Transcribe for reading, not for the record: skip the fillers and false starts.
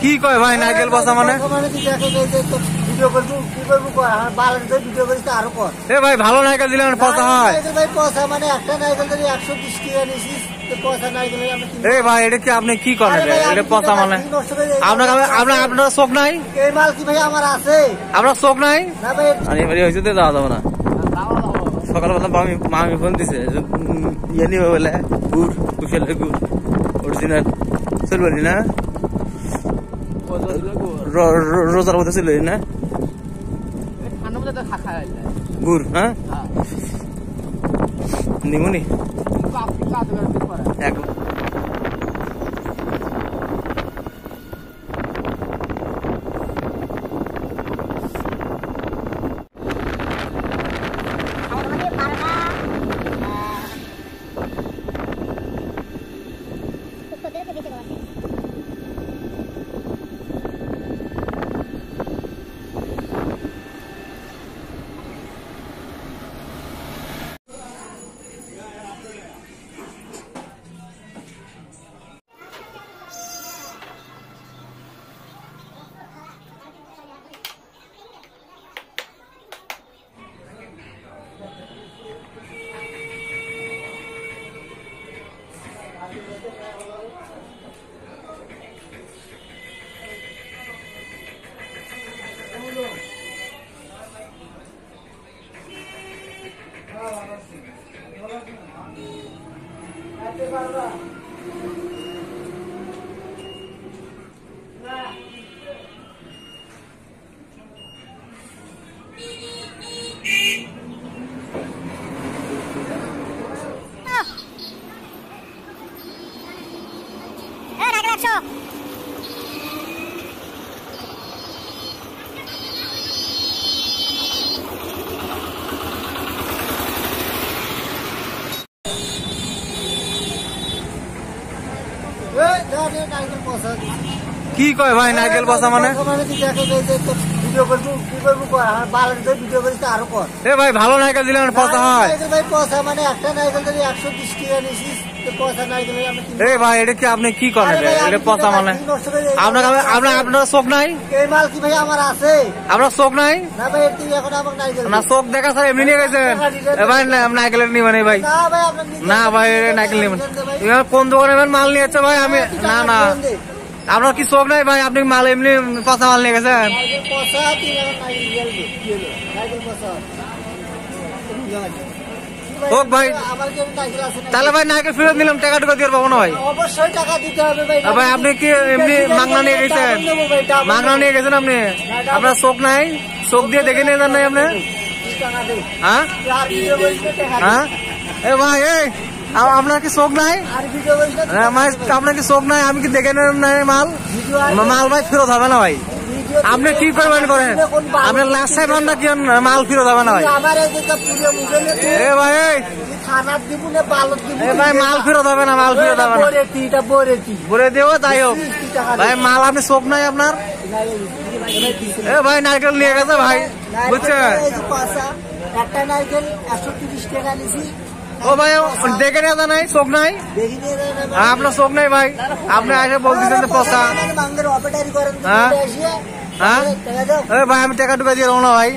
কি কয় ভাই নারকেল পচা মানে? এ ভাই ভালো নারকেল দিলে পচা হয়? এ ভাই এটা কি আপনি কি করেন? এটা পচা মানে আপনার চোখ নাই? আপনার চোখ নাই? হয়েছে তো যাওয়া যাবে না। সকালবেলা মামি ফোন দিছে ইয়ে নিবে বলে গুড়, কুশলের গুড় অরিজিনাল চলবে না, রোজার মধ্যে চলবে না গুড়। হ্যাঁ নিমুনি কি কয় ভাই নারকেল পচা মানে? এ ভাই ভালো নারকেল দিলে পচা হয়? এ ভাই এটা কি আপনি কি করেন? এটা পচা মানে আপনার চোখ নাই? আপনার চোখ নাই? না চোখ দেখা স্যার এমনি নিয়ে গেছেন? ভাই নারকেলের নিবেন ভাই? না ভাই নারকেল নিবেন। কোন দোকানে মাল নিয়েছে ভাই? আমি না না আপনার কি চোখ নাই ভাই? আপনি মাল এমনি পচা মাল নিয়ে গেছেন? হোক ভাই তাহলে ভাই নারকেল ফেরত নিলাম, টাকা টুকা দিয়ে পাবো না ভাই? অবশ্যই টাকা দিতে হবে ভাই। ভাই আপনি কি এমনি মাংনা নিয়ে গেছেন? মাংনা নিয়ে গেছেন আপনি? আপনার চোখ নাই? চোখ দিয়ে দেখে নিয়ে যান নাই আপনি? হ্যাঁ হ্যাঁ এ ভাই এই আপনার কি চোখ নাই? আপনার কি চোখ নাই? আমি কি দেখে নেই মাল? মাল ভাই ফেরত হবে না ভাই। আপনি কি করবেন করেন? আপনার লাস্ট টাইম না কি মাল ফেরত হবে না ভাই? এ ভাই ভাই মাল ফেরত হবে না, মাল ফেরত হবে না। বলে দেবো তাই হোক ভাই, মাল আপনি চোখ নাই আপনার? এ ভাই নারকেল নিয়ে গেছে ভাই, বুঝছেন? একটা নারকেল 130 টাকা নিছি। ও ভাই দেখে নেওয়া নাই, চোখ নাই? আপনার চোখ নাই ভাই, আপনি আগে বলতেছেন যে পচা। হ্যাঁ হ্যাঁ ভাই আমি টাকা টুকা দিয়ে দেবো না ভাই।